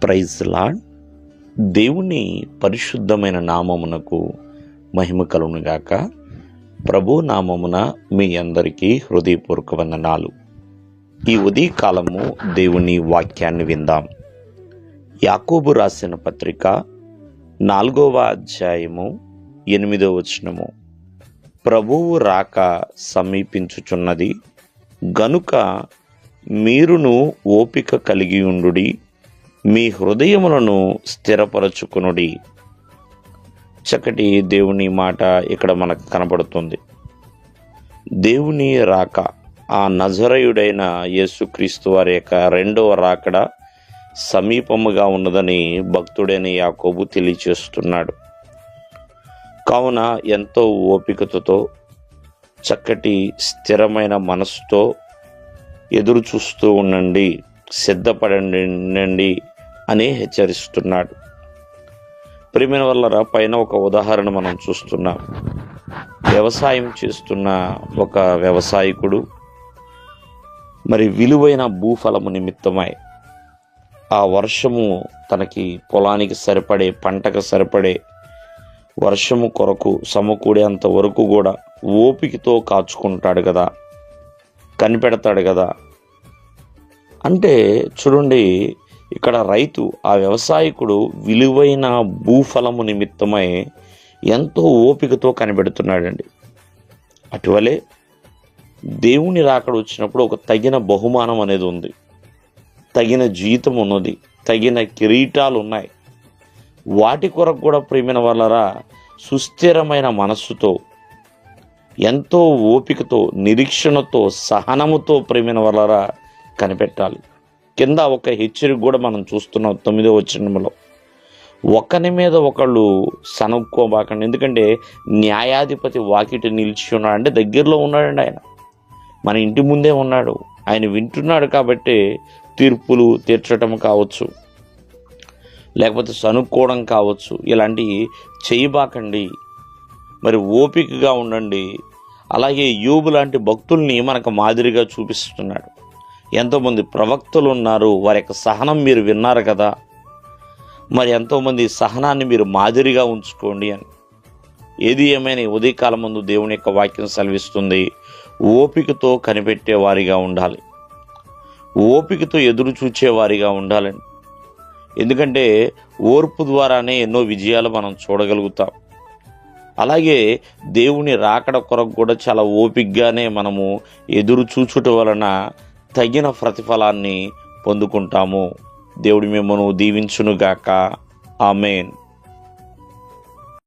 Praise lord. దేవుని పరిశుద్ధమైన నామమునకు మహిమ కలుగునుగాక. ప్రభు నామమున మీ అందరికీ హృదయపూర్వక వందనాలు. ఈ ఉదయకాలము దేవుని వాక్యాన్ని విందాం. యాకోబు రాసిన పత్రిక 4వ అధ్యాయము 8వ వచనము. ప్రభువు రాక సమీపించుచున్నది గనుక మీరును ఓపిక కలిగి ఉండుడి, మీ హృదయములను స్థిరపరచుకొనుడి. చక్కటి దేవుని మాట ఇక్కడ మనకు కనబడుతుంది. దేవుని రాక, ఆ నజరేయుడైన యేసుక్రీస్తు వారి యొక్క రెండవ రాకడ సమీపముగా ఉన్నదని భక్తుడైన యాకోబు తెలియచేస్తున్నాడు. కావున ఎంతో ఓపికతో, చక్కటి స్థిరమైన మనసుతో ఎదురు చూస్తూ ఉండండి, సిద్ధపడండి అని హెచ్చరిస్తున్నాడు. ప్రియమైన వల్లరా, పైన ఒక ఉదాహరణ మనం చూస్తున్నాం. వ్యవసాయం చేస్తున్న ఒక వ్యవసాయకుడు మరి విలువైన భూఫలము నిమిత్తమై ఆ వర్షము తనకి పొలానికి సరిపడే, పంటకు సరిపడే వర్షము కొరకు సమకూడేంత వరకు కూడా ఓపికతో కాచుకుంటాడు కదా, కనిపెడతాడు కదా. అంటే చూడండి, ఇక్కడ రైతు, ఆ వ్యవసాయకుడు విలువైన భూఫలము నిమిత్తమై ఎంతో ఓపికతో కనిపెడుతున్నాడండి. అటువలే దేవుని రాకడ వచ్చినప్పుడు ఒక తగిన బహుమానం అనేది ఉంది, తగిన జీతం ఉన్నది, తగిన కిరీటాలు ఉన్నాయి. వాటి కొరకు కూడా ప్రియమైన వాళ్ళరా సుస్థిరమైన మనస్సుతో, ఎంతో ఓపికతో, నిరీక్షణతో, సహనముతో ప్రియమైన వాళ్ళరా కనిపెట్టాలి. కింద ఒక హెచ్చరిక కూడా మనం చూస్తున్నాం 9వ వచనంలో. ఒకరి మీద ఒకళ్ళు సనుక్కోబాకండి, ఎందుకంటే న్యాయాధిపతి వాకిటి నిలిచి ఉన్నాడు. అంటే దగ్గరలో ఉన్నాడండి ఆయన, మన ఇంటి ముందే ఉన్నాడు. ఆయన వింటున్నాడు కాబట్టి తీర్పులు తీర్చడం కావచ్చు, లేకపోతే సనుక్కోవడం కావచ్చు, ఇలాంటివి చేయబాకండి. మరి ఓపికగా ఉండండి. అలాగే యోబు లాంటి భక్తుల్ని మనకు మాదిరిగా చూపిస్తున్నాడు. ఎంతోమంది ప్రవక్తలు ఉన్నారు, వారి యొక్క సహనం మీరు విన్నారు కదా. మరి ఎంతోమంది సహనాన్ని మీరు మాదిరిగా ఉంచుకోండి అని. ఏది ఏమైనా ఉదయకాలం ముందు దేవుని యొక్క వాక్యం సెలవిస్తుంది, ఓపికతో కనిపెట్టే వారిగా ఉండాలి, ఓపికతో ఎదురు చూచేవారిగా ఉండాలండి. ఎందుకంటే ఓర్పు ద్వారానే ఎన్నో విజయాలు మనం చూడగలుగుతాం. అలాగే దేవుని రాకడ కొరకు కూడా చాలా ఓపికగానే మనము ఎదురు చూచుట వలన తగిన ప్రతిఫలాన్ని పొందుకుంటాము. దేవుడి మిమ్మల్ని దీవించునుగాక. ఆమేన్.